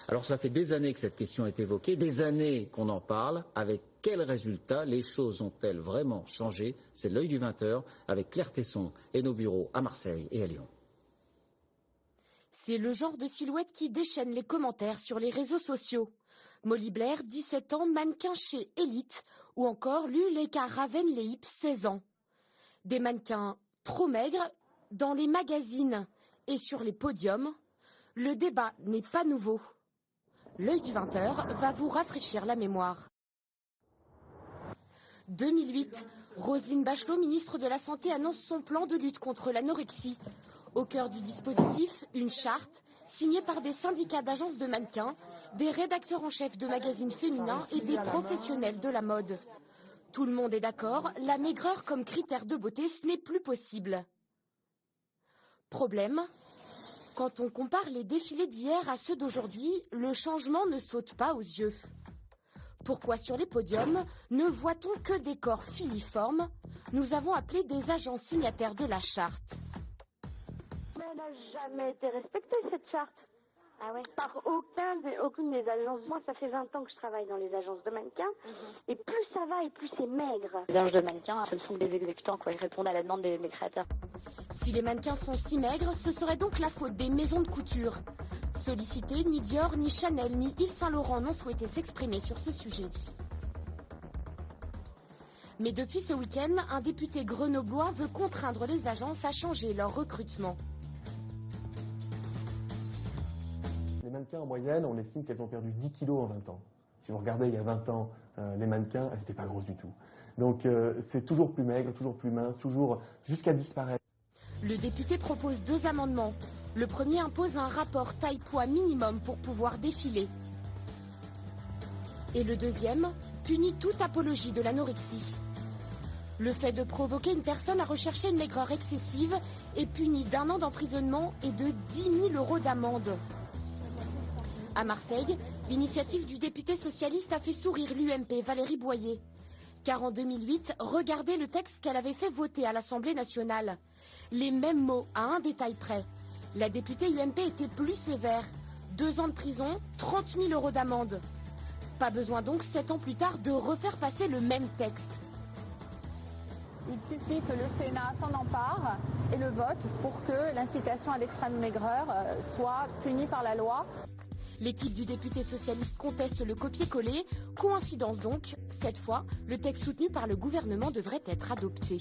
Alors ça fait des années que cette question est évoquée, des années qu'on en parle. Avec quels résultats les choses ont-elles vraiment changé? C'est l'œil du 20h avec Claire Tesson et nos bureaux à Marseille et à Lyon. C'est le genre de silhouette qui déchaîne les commentaires sur les réseaux sociaux. Molly Blair, 17 ans, mannequin chez Elite, ou encore Luleka Raven-Leip, 16 ans. Des mannequins trop maigres dans les magazines et sur les podiums. Le débat n'est pas nouveau. L'œil du 20h va vous rafraîchir la mémoire. 2008, Roselyne Bachelot, ministre de la Santé, annonce son plan de lutte contre l'anorexie. Au cœur du dispositif, une charte signée par des syndicats d'agences de mannequins, des rédacteurs en chef de magazines féminins et des professionnels de la mode. Tout le monde est d'accord, la maigreur comme critère de beauté, ce n'est plus possible. Problème, quand on compare les défilés d'hier à ceux d'aujourd'hui, le changement ne saute pas aux yeux. Pourquoi sur les podiums ne voit-on que des corps filiformes? Nous avons appelé des agents signataires de la charte. Mais elle n'a jamais été respectée, cette charte. Ah ouais. Par aucune des agences. Moi, ça fait 20 ans que je travaille dans les agences de mannequins. Et plus ça va et plus c'est maigre. Les agences de mannequins, ce sont des exécutants, quoi. Ils répondent à la demande des créateurs. Si les mannequins sont si maigres, ce serait donc la faute des maisons de couture. Sollicités, ni Dior, ni Chanel, ni Yves Saint Laurent n'ont souhaité s'exprimer sur ce sujet. Mais depuis ce week-end, un député grenoblois veut contraindre les agences à changer leur recrutement. Les mannequins, en moyenne, on estime qu'elles ont perdu 10 kilos en 20 ans. Si vous regardez il y a 20 ans, les mannequins, elles n'étaient pas grosses du tout. Donc c'est toujours plus maigre, toujours plus mince, toujours jusqu'à disparaître. Le député propose 2 amendements. Le premier impose un rapport taille-poids minimum pour pouvoir défiler. Et le deuxième punit toute apologie de l'anorexie. Le fait de provoquer une personne à rechercher une maigreur excessive est puni d'1 an d'emprisonnement et de 10 000 € d'amende. À Marseille, l'initiative du député socialiste a fait sourire l'UMP Valérie Boyer. Car en 2008, regardez le texte qu'elle avait fait voter à l'Assemblée nationale. Les mêmes mots à un détail près. La députée UMP était plus sévère. 2 ans de prison, 30 000 € d'amende. Pas besoin donc, 7 ans plus tard, de refaire passer le même texte. Il suffit que le Sénat s'en empare et le vote pour que l'incitation à l'extrême maigreur soit punie par la loi. L'équipe du député socialiste conteste le copier-coller. Coïncidence donc, cette fois, le texte soutenu par le gouvernement devrait être adopté.